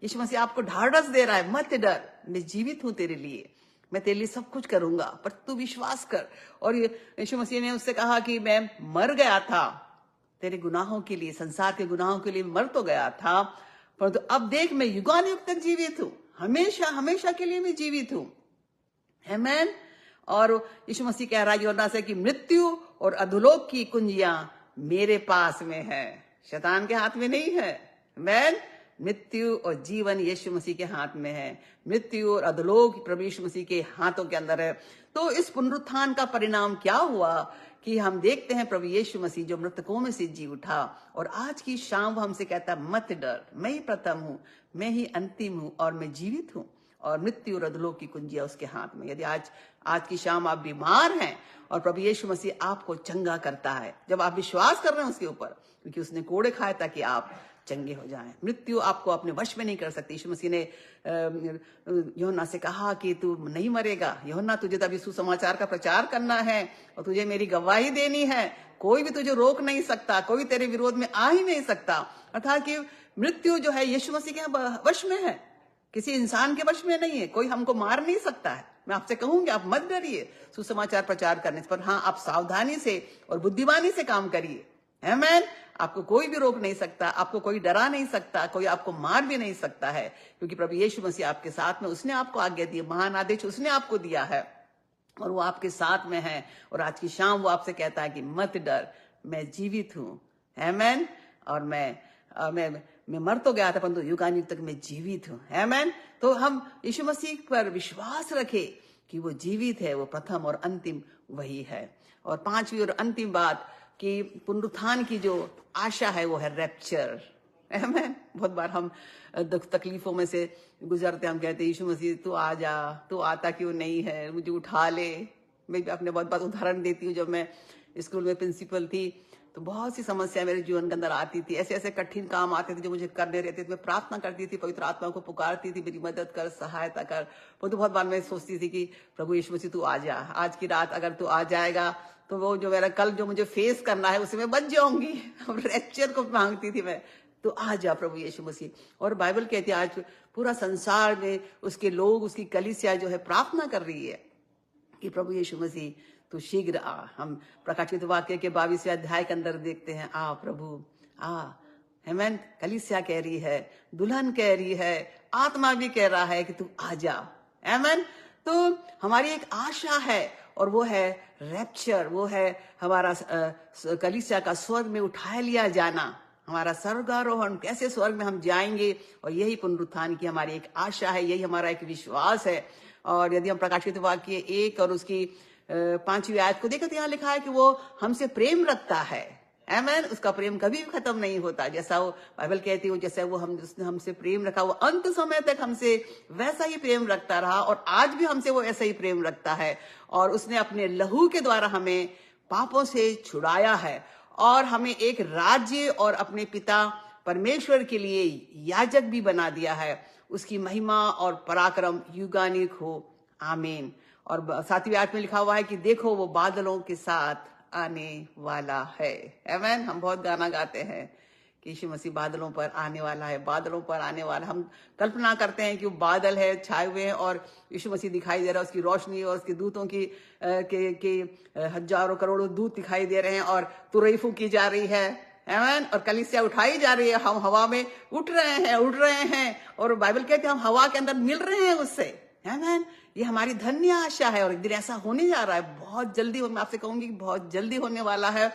यीशु मसीह आपको ढाढ़स दे रहा है, मत डर, मैं जीवित हूं तेरे लिए, मैं तेरे लिए सब कुछ करूंगा, पर तू विश्वास कर। और यीशु मसीह ने उससे कहा कि मैं मर गया था तेरे गुनाहों के लिए, संसार के गुनाहों के लिए मर तो गया था, परंतु अब देख मैं युगानुयुग तक जीवित हूं, हमेशा हमेशा के लिए मैं जीवित हूं। आमेन। और यीशु मसीह कह रहा है यूहन्ना से कि मृत्यु और अधोलोक की कुंजियां मेरे पास में है, शैतान के हाथ में नहीं है। आमेन। मृत्यु और जीवन यीशु मसीह के हाथ में है, मृत्यु और अधोलोक प्रभु यीशु मसीह के हाथों के अंदर है। तो इस पुनरुत्थान का परिणाम क्या हुआ कि हम देखते हैं प्रभु यीशु मसीह जो मृतकों में से जी उठा, और आज की शाम वो हमसे कहता है मत डर, मैं ही प्रथम हूं, मैं ही अंतिम हूं, और मैं जीवित हूं, और मृत्यु और अधोलोक की कुंजियां उसके हाथ में। यदि आज की शाम आप बीमार हैं और प्रभु यीशु मसीह आपको चंगा करता है, जब आप विश्वास कर रहे हैं उसके ऊपर, क्योंकि उसने कोड़े खाए ताकि आप चंगे हो जाएं। मृत्यु आपको अपने वश में नहीं कर सकती। यीशु मसीह ने यूहन्ना से कहा कि तू नहीं मरेगा। यूहन्ना, तुझे तो अभी सुसमाचार का प्रचार करना है और तुझे मेरी गवाही देनी है। कोई भी तुझे रोक नहीं सकता, कोई तेरे विरोध में आ ही नहीं सकता। अर्थात कि मृत्यु जो है यीशु मसीह के वश में है, किसी इंसान के वश में नहीं है। कोई हमको मार नहीं सकता है। मैं आपसे कहूंगी, आप मत डरिए सुसमाचार प्रचार करने पर। हाँ, आप सावधानी से और बुद्धिमानी से काम करिए। आमीन। आपको कोई भी रोक नहीं सकता, आपको कोई डरा नहीं सकता, कोई आपको मार भी नहीं सकता है, क्योंकि प्रभु यीशु मसीह आपके साथ में, उसने आपको आज्ञा दी, महान आदेश उसने आपको दिया है और वो आपके साथ में है। और आज की शाम वो आपसे कहता है कि मत डर, मैं जीवित हूं। आमीन। और मैं मर तो गया था, परंतु युगानुयुग तक मैं जीवित हूं। आमीन। तो हम यीशु मसीह पर विश्वास रखें कि वो जीवित है, वो प्रथम और अंतिम वही है। और पांचवी और अंतिम बात कि पुनरुत्थान की जो आशा है वो है रैप्चर। आमीन। बहुत बार हम दुख तकलीफों में से गुजरते, हम कहते हैं यीशु मसीह तू आ जा, तू आता क्यों नहीं है, मुझे उठा ले। मैं भी अपने बहुत बार उदाहरण देती हूँ। जब मैं स्कूल में प्रिंसिपल थी तो बहुत सी समस्या मेरे जीवन के अंदर आती थी, ऐसे ऐसे कठिन काम आते थे जो मुझे करने रहते थे। मैं प्रार्थना करती थी, पवित्र आत्मा को पुकारती थी, मेरी मदद कर, सहायता कर। तो बहुत बार मैं सोचती थी कि प्रभु यीशु मसीह तू आ जा, आज की रात अगर तू आ जाएगा तो वो जो मेरा कल जो मुझे फेस करना है उसे मैं बच जाऊंगी। रैप्चर को मांगती थी मैं, तो आ जा प्रभु यीशु मसीह। और बाइबल कहती है आज पूरा संसार में उसके लोग, उसकी कलीसिया जो है प्रार्थना कर रही है कि प्रभु यीशु मसीह तू शीघ्र आ। हम प्रकाशित वाक्य के 22वें अध्याय के अंदर देखते हैं, आ प्रभु आ। आमीन। कलीसिया कह रही है, दुल्हन कह रही है, आत्मा भी कह रहा है कि तू आ जा। आमीन। तो हमारी एक आशा है और वो है रैप्चर, वो है हमारा कलीसिया का स्वर्ग में उठा लिया जाना, हमारा स्वर्गारोहण, कैसे स्वर्ग में हम जाएंगे। और यही पुनरुत्थान की हमारी एक आशा है, यही हमारा एक विश्वास है। और यदि हम प्रकाशित वाक्य 1 और उसकी 5वीं आयत को देखें तो यहाँ लिखा है कि वो हमसे प्रेम रखता है। आमीन। उसका प्रेम कभी भी खत्म नहीं होता। जैसा वो बाइबल कहती है, जैसा वो उसने हमसे प्रेम रखा, वो अंत समय तक हमसे वैसा ही प्रेम रखता रहा और आज भी हमसे वो ऐसा ही प्रेम रखता है। और उसने अपने लहू के द्वारा हमें पापों से छुड़ाया है और हमें एक राज्य और अपने पिता परमेश्वर के लिए याजक भी बना दिया है। उसकी महिमा और पराक्रम युगानुयुग हो। आमीन। और 7वीं आयत में लिखा हुआ है कि देखो वो बादलों के साथ आने वाला है। आमीन। हम बहुत गाना गाते हैं कि यीशु मसीह बादलों पर आने वाला है, बादलों पर आने वाला। हम कल्पना करते हैं कि वो बादल है छाए हुए हैं और यीशु मसीह दिखाई दे रहा है, उसकी रोशनी और उसके दूतों के हजारों करोड़ों दूत दिखाई दे रहे हैं और तुरई फूंकी जा रही है। आमीन। और कलीसिया उठाई जा रही है, हम हवा में उड़ रहे हैं और बाइबल कहते हैं हम हवा के अंदर मिल रहे हैं उससे। आमीन। ये हमारी धन्य आशा है और एक दिन ऐसा होने जा रहा है, बहुत जल्दी। मैं आपसे कहूंगी बहुत जल्दी होने वाला है।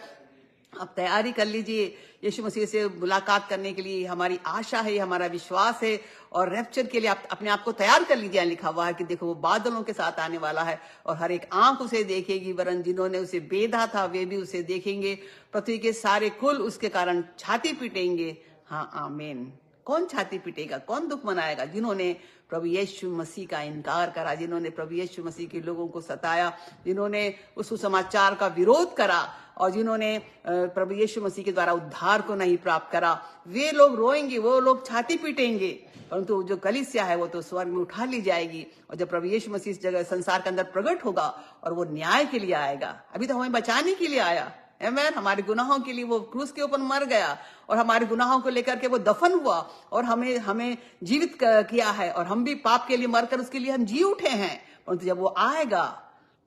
आप तैयारी कर लीजिए यीशु मसीह से मुलाकात करने के लिए। हमारी आशा है, हमारा विश्वास है। और रैप्चर के लिए आप अपने आप को तैयार कर लीजिए। लिखा हुआ है कि देखो वो बादलों के साथ आने वाला है और हर एक आंख उसे देखेगी, वरन जिन्होंने उसे बेधा था वे भी उसे देखेंगे। पृथ्वी के सारे कुल उसके कारण छाती पीटेंगे। हाँ, आमीन। कौन छाती पीटेगा, कौन दुख मनाएगा? जिन्होंने प्रभु यीशु मसीह का इनकार करा, जिन्होंने प्रभु यीशु मसीह के लोगों को सताया, जिन्होंने उस सुसमाचार का विरोध करा और जिन्होंने प्रभु यीशु मसीह के द्वारा उद्धार को नहीं प्राप्त करा, वे लोग रोएंगे, वो लोग छाती पीटेंगे। परंतु जो कलीसिया है वो तो स्वर्ग में उठा ली जाएगी। और जब प्रभु यीशु मसीह इस जगह संसार के अंदर प्रकट होगा और वो न्याय के लिए आएगा। अभी तो हमें बचाने के लिए आया। आमीन। हमारे गुनाहों के लिए वो क्रूस के ऊपर मर गया और हमारे गुनाहों को लेकर के वो दफन हुआ और हमें जीवित किया है और हम भी पाप के लिए मरकर उसके लिए हम जी उठे हैं। परंतु जब वो आएगा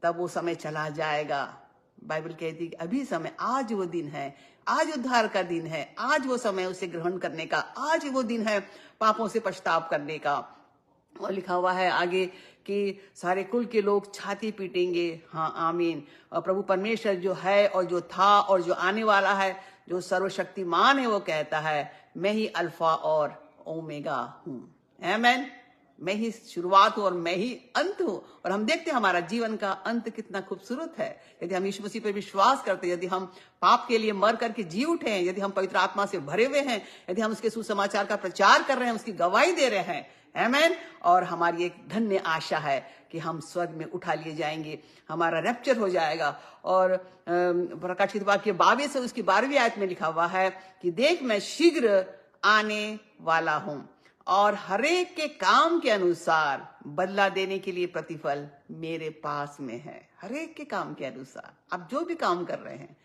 तब वो समय चला जाएगा। बाइबल कहती है कि अभी समय, आज वो दिन है, आज उद्धार का दिन है, आज वो समय उसे ग्रहण करने का, आज वो दिन है पापों से पछताव करने का। और लिखा हुआ है आगे कि सारे कुल के लोग छाती पीटेंगे। हाँ, आमीन। और प्रभु परमेश्वर जो है और जो था और जो आने वाला है, जो सर्वशक्तिमान है, वो कहता है मैं ही अल्फा और ओमेगा हूँ। आमीन। मैं ही शुरुआत हूं और मैं ही अंत हूं। और हम देखते हैं हमारा जीवन का अंत कितना खूबसूरत है यदि हम यीशु मसीह पर विश्वास करते हैं, यदि हम पाप के लिए मर करके जी उठे हैं, यदि हम पवित्र आत्मा से भरे हुए हैं, यदि हम उसके सुसमाचार का प्रचार कर रहे हैं, उसकी गवाही दे रहे हैं। आमीन। और हमारी एक धन्य आशा है कि हम स्वर्ग में उठा लिए जाएंगे, हमारा रैप्चर हो जाएगा। और प्रकाशित वाक्य 22 से उसकी 12वीं आयत में लिखा हुआ है कि देख मैं शीघ्र आने वाला हूं और हरेक के काम के अनुसार बदला देने के लिए प्रतिफल मेरे पास में है। हरेक के काम के अनुसार आप जो भी काम कर रहे हैं,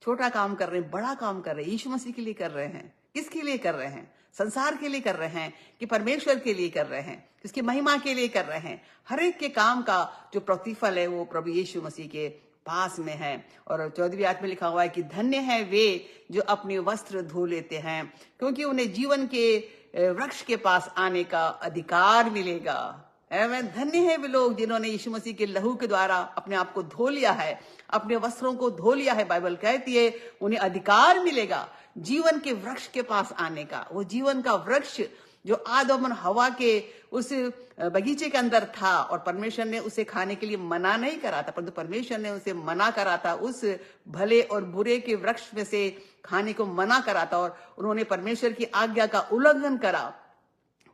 छोटा काम कर रहे हैं, बड़ा काम कर रहे हैं, यीशु मसीह के लिए कर रहे हैं। किसके लिए कर रहे हैं? संसार के लिए कर रहे हैं कि परमेश्वर के लिए कर रहे हैं, किसकी महिमा के लिए कर रहे हैं? हर एक के काम का जो प्रतिफल है वो प्रभु यीशु मसीह के पास में है। और 14वीं आयत में लिखा हुआ है कि धन्य है वे जो अपने वस्त्र धो लेते हैं, क्योंकि उन्हें जीवन के वृक्ष के पास आने का अधिकार मिलेगा। धन्य है वे लोग जिन्होंने यीशु मसीह के लहू के द्वारा अपने आप को धो लिया है, अपने वस्त्रों को धो लिया है। बाइबल कहती है उन्हें अधिकार मिलेगा जीवन के वृक्ष के पास आने का। वो जीवन का वृक्ष जो आदम और हवा के उस बगीचे के अंदर था और परमेश्वर ने उसे खाने के लिए मना नहीं करा था, परंतु परमेश्वर ने उसे मना करा था, उस भले और बुरे के वृक्ष में से खाने को मना करा था और उन्होंने परमेश्वर की आज्ञा का उल्लंघन करा।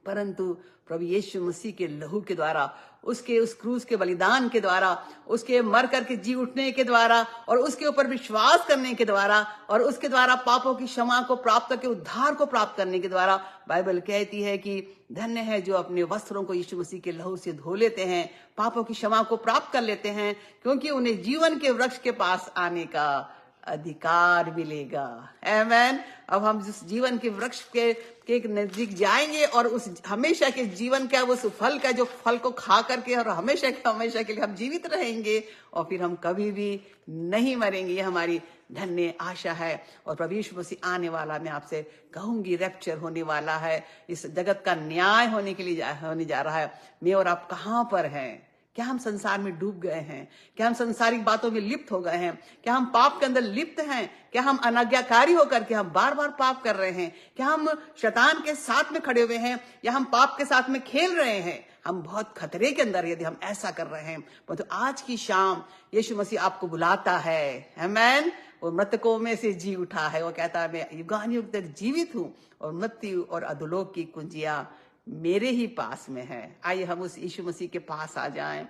परंतु प्रभु यीशु मसीह के लहू के द्वारा, उसके उस क्रूस के बलिदान के द्वारा, उसके मर करके जी उठने के द्वारा और उसके ऊपर विश्वास करने के द्वारा और उसके द्वारा पापों की क्षमा को प्राप्त करके उद्धार को प्राप्त करने के द्वारा बाइबल कहती है कि धन्य है जो अपने वस्त्रों को यीशु मसीह के लहू से धो लेते हैं, पापों की क्षमा को प्राप्त कर लेते हैं, क्योंकि उन्हें जीवन के वृक्ष के पास आने का अधिकार मिलेगा। आमेन। अब हम जिस जीवन के वृक्ष के नजदीक जाएंगे और उस हमेशा के जीवन का उस फल का जो फल को खा करके और हमेशा के लिए हम जीवित रहेंगे और फिर हम कभी भी नहीं मरेंगे। ये हमारी धन्य आशा है। और प्रभु यीशु मसीह आने वाला, मैं आपसे कहूंगी, रैप्चर होने वाला है। इस जगत का न्याय होने के लिए होने जा रहा है। मैं और आप कहां पर हैं? क्या हम संसार में डूब गए हैं? क्या हम संसारिक बातों में लिप्त हो गए हैं? क्या हम पाप के अंदर लिप्त हैं? क्या हम अनाज्ञाकारी होकर के हम बार बार पाप कर रहे हैं? क्या हम शैतान के साथ में खड़े हुए हैं या हम पाप के साथ में खेल रहे हैं? हम बहुत खतरे के अंदर यदि हम ऐसा कर रहे हैं। तो आज की शाम यीशु मसीह आपको बुलाता है। आमेन। वो मृतकों में से जी उठा है। वो कहता है मैं युगानुयुग तक जीवित हूं और मृत्यु और अधोलोक की कुंजियां मेरे ही पास में है। आइए हम उस यीशु मसीह के पास आ जाएं,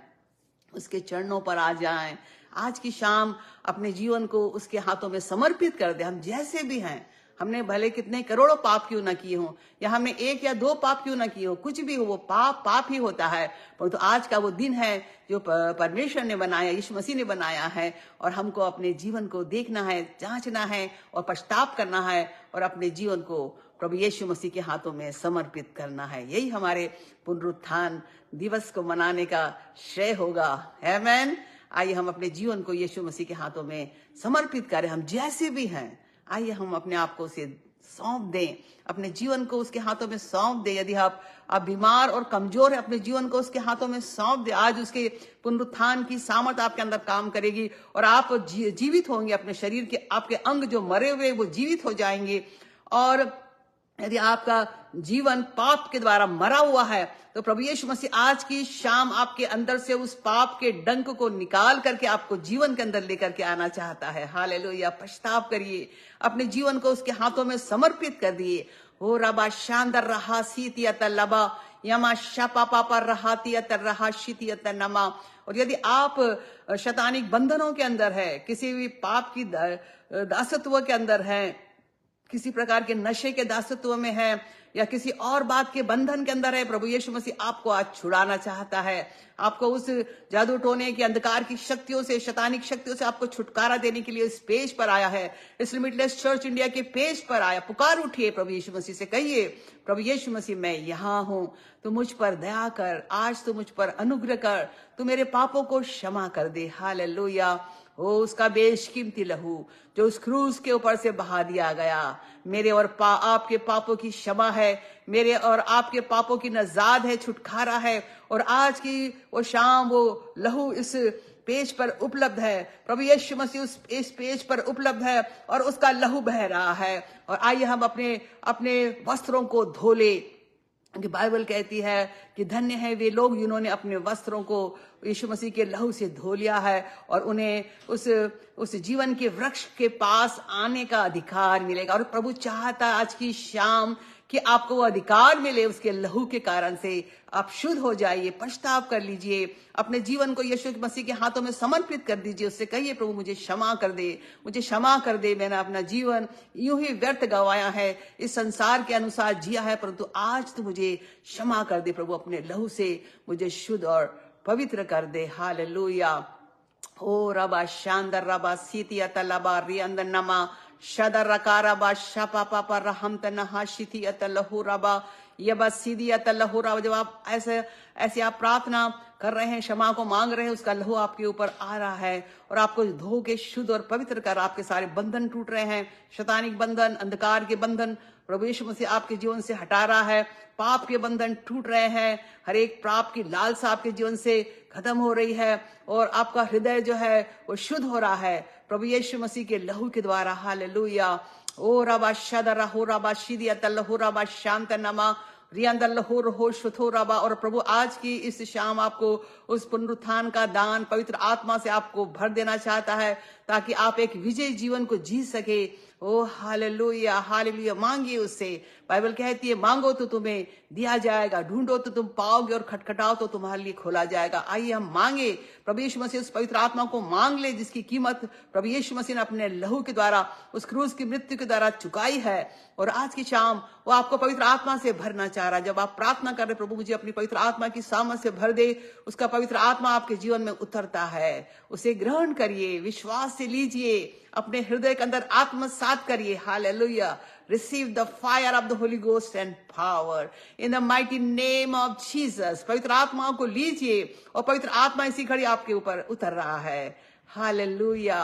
उसके चरणों पर आ जाएं। आज की शाम अपने जीवन को उसके हाथों में समर्पित कर दे। हम जैसे भी हैं, हमने भले कितने करोड़ों पाप क्यों ना किए हों, या हमने 1 या 2 पाप क्यों ना किए हो, कुछ भी हो, वो पाप ही होता है। परंतु आज का वो दिन है जो परमेश्वर ने बनाया, यीशु मसीह ने बनाया है, और हमको अपने जीवन को देखना है, जांचना है और पश्चाताप करना है और अपने जीवन को प्रभु यीशु मसीह के हाथों में समर्पित करना है। यही हमारे पुनरुत्थान दिवस को मनाने का श्रेय होगा। आमेन। आइए हम अपने जीवन को यीशु मसीह के हाथों में समर्पित करें। हम जैसे भी हैं, आइए हम अपने आप को उसे सौंप दें, अपने जीवन को उसके हाथों में सौंप दें। यदि आप बीमार और कमजोर है, अपने जीवन को उसके हाथों में सौंप दें। आज उसके पुनरुत्थान की सामर्थ आपके अंदर काम करेगी और आप जीवित होंगे। अपने शरीर के आपके अंग जो मरे हुए वो जीवित हो जाएंगे। और यदि आपका जीवन पाप के द्वारा मरा हुआ है, तो प्रभु यीशु मसीह आज की शाम आपके अंदर से उस पाप के डंक को निकाल करके आपको जीवन के अंदर लेकर के आना चाहता है। हालेलुया। पश्चाताप करिए, अपने जीवन को उसके हाथों में समर्पित कर दिए। हो रबा शानदार रहा सीतियत लबा यमा शपा पापा रहातियत रहा शीतियत नमा। और यदि आप शैतानिक बंधनों के अंदर है, किसी भी पाप की दासत्व के अंदर है, किसी प्रकार के नशे के दासत्व में है, या किसी और बात के बंधन के अंदर है, प्रभु यीशु मसीह आपको आज छुड़ाना चाहता है। आपको उस जादू टोने की अंधकार की शक्तियों से, शैतानिक शक्तियों से आपको छुटकारा देने के लिए इस पेज पर आया है, इस लिमिटलेस चर्च इंडिया के पेज पर आया। पुकार उठिए, प्रभु यीशु मसीह से कहिए, प्रभु यीशु मसीह मैं यहाँ हूं, तू मुझ पर दया कर, आज तू मुझ पर अनुग्रह कर, तू मेरे पापों को क्षमा कर दे। हालेलुया। वो उसका बेशकीमती लहू जो उस क्रूस के ऊपर से बहा दिया गया, मेरे और आपके पापों की क्षमा है, मेरे और आपके पापों की नजाद है, छुटकारा है। और आज की वो शाम वो लहू इस पेज पर उपलब्ध है। प्रभु यीशु मसीह इस पेज पर उपलब्ध है और उसका लहू बह रहा है। और आइए हम अपने वस्त्रों को धो ले, कि बाइबल कहती है कि धन्य है वे लोग जिन्होंने अपने वस्त्रों को यीशु मसीह के लहू से धो लिया है और उन्हें उस जीवन के वृक्ष के पास आने का अधिकार मिलेगा। और प्रभु चाहता आज की शाम कि आपको वो अधिकार मिले उसके लहू के कारण से। आप शुद्ध हो जाइए, पछताव कर लीजिए, अपने जीवन को यीशु मसीह के हाथों में समर्पित कर दीजिए। उससे कहिए, प्रभु मुझे क्षमा कर दे, मुझे क्षमा कर दे। मैंने अपना जीवन यूं ही व्यर्थ गंवाया है, इस संसार के अनुसार जिया है, परंतु आज तो मुझे क्षमा कर दे प्रभु। अपने लहू से मुझे शुद्ध और पवित्र कर दे। हालेलुया। ओ रबा शांदर रबा सीतिया तलबा रियंदर नमा शदर रकारबा शपा पापा रहम तनहा शिथिया तलहु रबा यबा सीदिया तलहु रबा। जब आप ऐसे आप प्रार्थना कर रहे हैं, क्षमा को मांग रहे हैं, उसका लहू आपके ऊपर आ रहा है और आपको धो के शुद्ध और पवित्र कर, आपके सारे बंधन टूट रहे हैं, शैतानिक बंधन, अंधकार के बंधन प्रभु यीशु मसीह आपके जीवन से हटा रहा है। पाप के बंधन टूट रहे हैं, हर एक पाप की लालसा आपके जीवन से खत्म हो रही है और आपका हृदय जो है वो शुद्ध हो रहा है प्रभु यीशु मसीह के लहू के द्वारा। हालेलुया। ओ रबा शदरा हो रबा शिदिया तल्लहु रबा शांत नमा रियंदल्लहु रहो शुथो रबा। और प्रभु आज की इस शाम आपको उस पुनरुत्थान का दान पवित्र आत्मा से आपको भर देना चाहता है, ताकि आप एक विजयी जीवन को जी सके। ओ हालेलुया, हालेलुया। मांगिए उससे। बाइबल कहती है, मांगो तो तुम्हें दिया जाएगा, ढूंढो तो तुम पाओगे और खटखटाओ तो तुम्हारे लिए खोला जाएगा। आइए हम मांगे, प्रभु यीशु मसीह उस पवित्र आत्मा को मांग ले जिसकी कीमत प्रभु यीशु मसीह ने अपने लहू के द्वारा, उस क्रूस की मृत्यु के द्वारा चुकाई है। और आज की शाम वो आपको पवित्र आत्मा से भरना चाह रहा है। जब आप प्रार्थना कर रहे, प्रभु मुझे अपनी पवित्र आत्मा की सामर्थ से भर दे, उसका पवित्र आत्मा आपके जीवन में उतरता है। उसे ग्रहण करिए, विश्वास से लीजिए, अपने हृदय के अंदर आत्मसात करिए। Hallelujah. Receive the fire of the Holy Ghost and power in the mighty name of Jesus। पवित्र आत्मा को लीजिए और पवित्र आत्मा इसी घड़ी आपके ऊपर उतर रहा है। Hallelujah,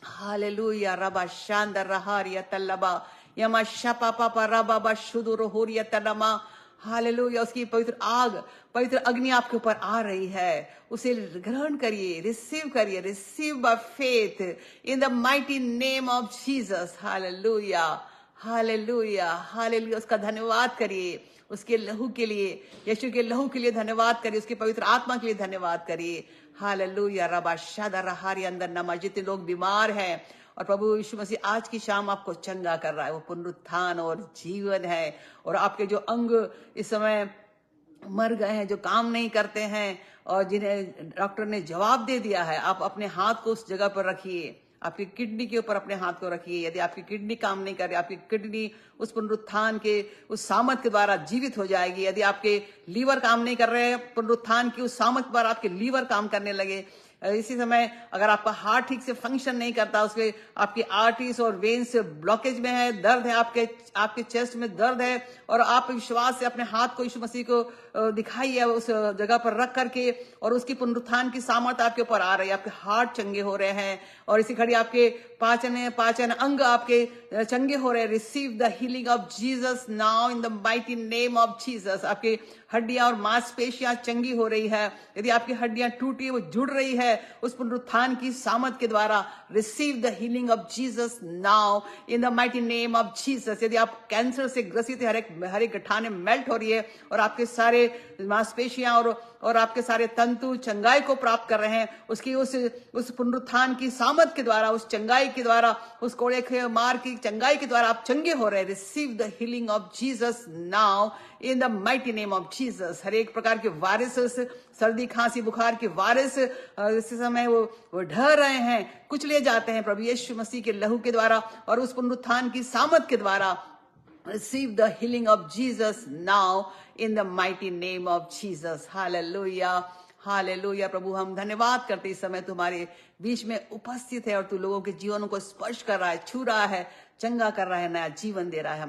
hallelujah. रबा शांदर रहारिया तल्लबा यमा शपा पापा रबा बा शुदुर होरिया तनमा। हालेलुया। उसकी पवित्र आग, पवित्र अग्नि आपके ऊपर आ रही है। उसे ग्रहण करिए, रिसीव करिए, receive by faith in the mighty name of Jesus. Hallelujah, hallelujah, hallelujah. उसका धन्यवाद करिए, उसके लहू के लिए, यीशु के लहू के लिए धन्यवाद करिए, उसके पवित्र आत्मा के लिए धन्यवाद करिए। हालेलुया। रबा शादा रहारी अंदर नमा। जितने लोग बीमार हैं और प्रभु यीशु मसीह आज की शाम आपको चंगा कर रहा है, वो पुनरुत्थान और जीवन है। और आपके जो अंग इस समय मर गए हैं, जो काम नहीं करते हैं और जिन्हें डॉक्टर ने जवाब दे दिया है, आप अपने हाथ को उस जगह पर रखिए, आपकी किडनी के ऊपर अपने हाथ को रखिए। यदि आपकी किडनी काम नहीं कर रही, आपकी किडनी उस पुनरुत्थान के उस सामर्थ के द्वारा जीवित हो जाएगी। यदि आपके लीवर काम नहीं कर रहे हैं, पुनरुत्थान की उस सामर्थ के द्वारा आपके लीवर काम करने लगे। इसी समय अगर आपका हार्ट ठीक से फंक्शन नहीं करता, उसके आपकी आर्टरीज और वेन्स ब्लॉकेज में है, दर्द है, आपके चेस्ट में दर्द है, और आप विश्वास से अपने हाथ को यीशु मसीह को दिखाइए उस जगह पर रख करके, और उसकी पुनरुत्थान की सामर्थ्य आपके ऊपर आ रही है। आपके हार्ट चंगे हो रहे हैं और इसी घड़ी आपके पाचन अंग आपके चंगे हो रहे हैं। Receive the healing of Jesus now in the mighty name of Jesus. आपकी हड्डियां और मांसपेशियां चंगी हो रही है। यदि आपकी हड्डियां टूटी, वो जुड़ रही है उस पुनरुत्थान की सामर्थ के द्वारा। Receive the healing of Jesus now in the mighty name of Jesus. यदि आप कैंसर से ग्रसित है, हर एक गठाने मेल्ट हो रही है और आपके सारे मांसपेशियां और आपके सारे तंतु चंगाई को प्राप्त कर रहे हैं, उसकी उस पुनरुत्थान की सामर्थ के द्वारा, उस चंगाई के द्वारा, उस कोड़े के मार की चंगाई के द्वारा आप चंगे हो रहे हैं। Receive the healing of Jesus now in the mighty name of Jesus. हर एक प्रकार के वायरसेस, सर्दी खांसी बुखार के वायरस इस समय वो ढह रहे हैं, कुछ ले जाते हैं प्रभु यीशु मसीह के लहू के द्वारा और उस पुनरुत्थान की सामर्थ के द्वारा। Receive the healing of Jesus now in the mighty name of Jesus। Hallelujah, hallelujah. प्रभु हम धन्यवाद करते इस समय तुम्हारे बीच में उपस्थित है और तू लोगों के जीवनों को स्पर्श कर रहा है, छू रहा है, चंगा कर रहा है, नया जीवन दे रहा है।